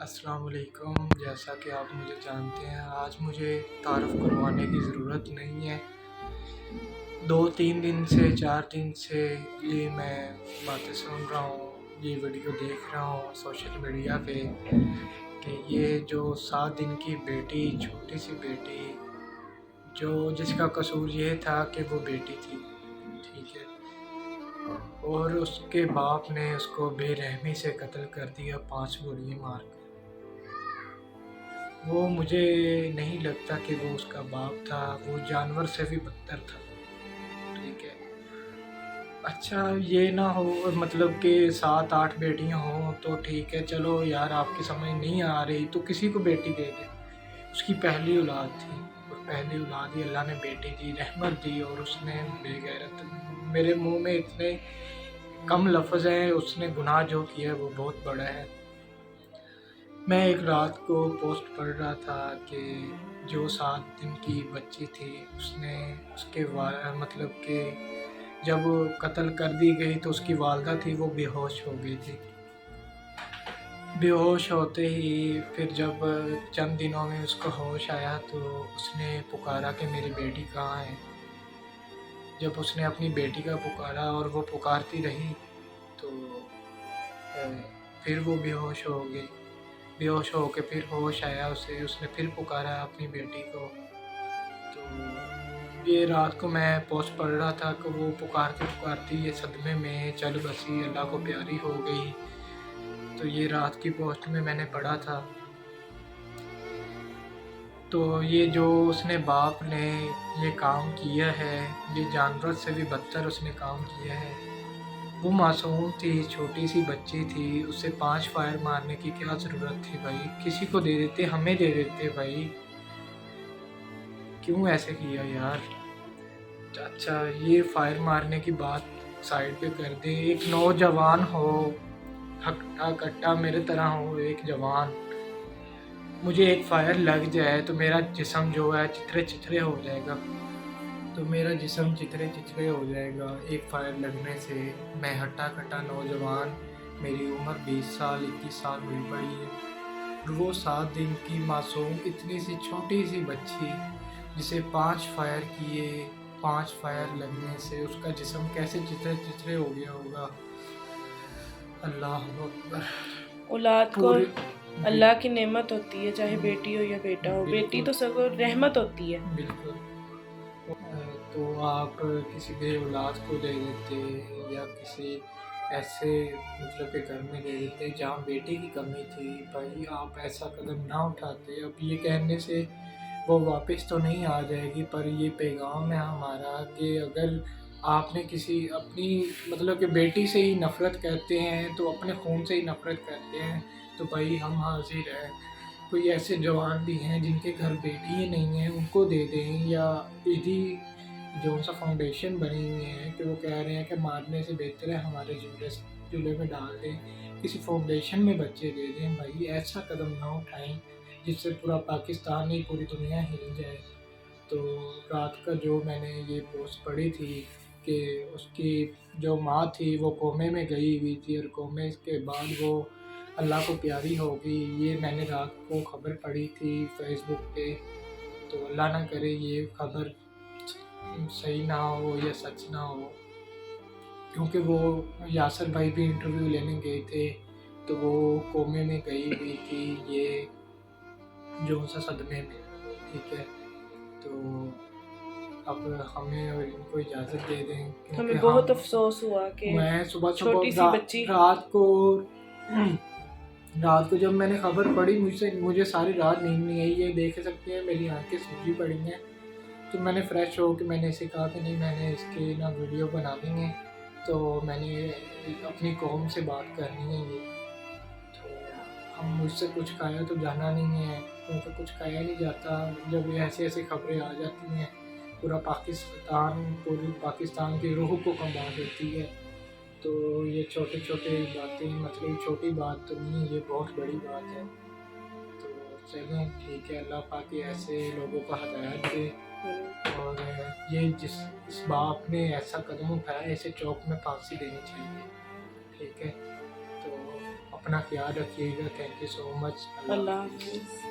السلام علیکم۔ جیسا کہ آپ مجھے جانتے ہیں، آج مجھے تعارف کروانے کی ضرورت نہیں ہے۔ 2-3 دن سے 4 دن سے یہ میں باتیں سن رہا ہوں، یہ ویڈیو دیکھ رہا ہوں سوشل میڈیا پہ کہ یہ جو 7 دن کی بیٹی، چھوٹی سی بیٹی، جس کا قصور یہ تھا کہ وہ بیٹی تھی، ٹھیک ہے، اور اس کے باپ نے اس کو بے رحمی سے قتل کر دیا 5 گولیاں مار کر۔ وہ مجھے نہیں لگتا کہ وہ اس کا باپ تھا، وہ جانور سے بھی بدتر تھا، ٹھیک ہے۔ اچھا یہ نہ ہو مطلب کہ 7-8 بیٹیاں ہوں تو ٹھیک ہے، چلو یار آپ کی سمجھ نہیں آ رہی تو کسی کو بیٹی دے دے۔ اس کی پہلی اولاد تھی اور پہلی اولاد ہی اللہ نے بیٹی دی، رحمت دی، اور اس نے بے غیرت، میرے منہ میں اتنے کم لفظ ہیں، اس نے گناہ جو کیا ہے وہ بہت بڑا ہے۔ میں ایک رات کو پوسٹ پڑھ رہا تھا کہ جو 7 دن کی بچی تھی، اس کے مطلب کہ جب قتل کر دی گئی تو اس کی والدہ تھی، وہ بے ہوش ہو گئی تھی۔ بے ہوش ہوتے ہی پھر جب چند دنوں میں اس کو ہوش آیا تو اس نے پکارا کہ میری بیٹی کہاں ہے۔ جب اس نے اپنی بیٹی کا پکارا اور وہ پکارتی رہی تو پھر وہ بے ہوش ہو گئی۔ بے ہوش ہو کے پھر ہوش آیا اسے، اس نے پھر پکارا اپنی بیٹی کو۔ تو یہ رات کو میں پوسٹ پڑھ رہا تھا کہ وہ پکارتی یہ صدمے میں چل بسی، اللہ کو پیاری ہو گئی۔ تو یہ رات کی پوسٹ میں نے پڑھا تھا۔ تو یہ جو اس نے باپ نے یہ کام کیا ہے، یہ جانور سے بھی بدتر اس نے کام کیا ہے۔ وہ معصوم تھی، چھوٹی سی بچی تھی، اسے 5 فائر مارنے کی کیا ضرورت تھی بھائی؟ کسی کو دے دیتے، ہمیں دے دیتے بھائی، کیوں ایسے کیا یار؟ اچھا یہ فائر مارنے کی بات سائڈ پہ کر دیں، ایک نوجوان ہو، ہٹا کٹا میرے طرح ہو، ایک جوان، مجھے ایک فائر لگ جائے تو میرا جسم جو ہے چترے چترے ہو جائے گا، ہو جائے گا ایک فائر لگنے سے۔ میں ہٹا کٹا نوجوان، میری عمر 20 سال 21 سال ہوئی پڑی ہے، اور وہ 7 دن کی معصوم اتنی سی چھوٹی سی بچی جسے 5 فائر کیے، 5 فائر لگنے سے اس کا جسم کیسے چترے چترے ہو گیا ہوگا۔ اللہ اکبر۔ اولاد کو اللہ کی نعمت ہوتی ہے، چاہے بیٹی ہو یا بیٹا ہو، بیٹی تو سب رحمت ہوتی ہے۔ بالکل، تو آپ کسی بے اولاد کو دے دیتے یا کسی ایسے مطلب کہ گھر میں دے دیتے جہاں بیٹی کی کمی تھی، بھائی آپ ایسا قدم نہ اٹھاتے۔ اب یہ کہنے سے وہ واپس تو نہیں آ جائے گی، پر یہ پیغام ہے ہمارا کہ اگر آپ نے کسی اپنی مطلب کہ بیٹی سے ہی نفرت کرتے ہیں تو اپنے خون سے ہی نفرت کرتے ہیں، تو بھائی ہم حاضر ہیں۔ کوئی ایسے جوان بھی ہیں جن کے گھر بیٹی ہی نہیں ہیں، ان کو دے دیں، یا ایدھی جو سا فاؤنڈیشن بنی ہوئی ہیں کہ وہ کہہ رہے ہیں کہ مارنے سے بہتر ہے ہمارے چولہے میں ڈال دیں، کسی فاؤنڈیشن میں بچے دے دیں۔ بھائی ایسا قدم نہ اٹھائیں جس سے پورا پاکستان نہیں پوری دنیا ہل جائے۔ تو رات کا جو میں نے یہ پوسٹ پڑھی تھی کہ اس کی جو ماں تھی وہ کومے میں گئی ہوئی تھی، اور کومے کے بعد وہ اللہ کو پیاری ہو گئی، یہ میں نے رات کو خبر پڑھی تھی فیس بک پہ۔ تو اللہ نہ کرے یہ خبر صحیح نہ ہو یا سچ نہ ہو، کیونکہ وہ یاسر بھائی بھی انٹرویو لینے گئے تھے تو وہ کومے میں گئی ہوئی تھی، یہ جو صدمے میں، ٹھیک ہے۔ تو اب ہمیں اور ان کو اجازت دے دیں، ہمیں بہت افسوس ہوا کہ میں چھوٹی سی بچی رات کو جب میں نے خبر پڑھی مجھے ساری رات نیند نہیں آئی، یہ دیکھ سکتے ہیں میری آنکھیں سوجی پڑی ہیں۔ تو میں نے فریش ہو کے میں نے اسے کہا کہ نہیں، میں نے اس کی نا ویڈیو بنانی ہے، تو میں نے اپنی قوم سے بات کرنی ہے یہ، تو ہم مجھ سے کچھ کہا تو جانا نہیں ہے، کیونکہ کچھ کہا نہیں جاتا جب ایسی خبریں آ جاتی ہیں، پوری پاکستان کی روح کو کمبا دیتی ہے۔ تو یہ چھوٹی باتیں، مطلب چھوٹی بات تو نہیں، یہ بہت بڑی بات ہے۔ تو چلیں ٹھیک ہے، اللہ پاک ایسے لوگوں کو ہدایت دے، اور یہ اس باپ نے ایسا قدم اٹھایا، اسے چوک میں پھانسی دینی چاہیے، ٹھیک ہے۔ تو اپنا خیال رکھیے گا. تھینک یو سو مچ. اللہ حافظ.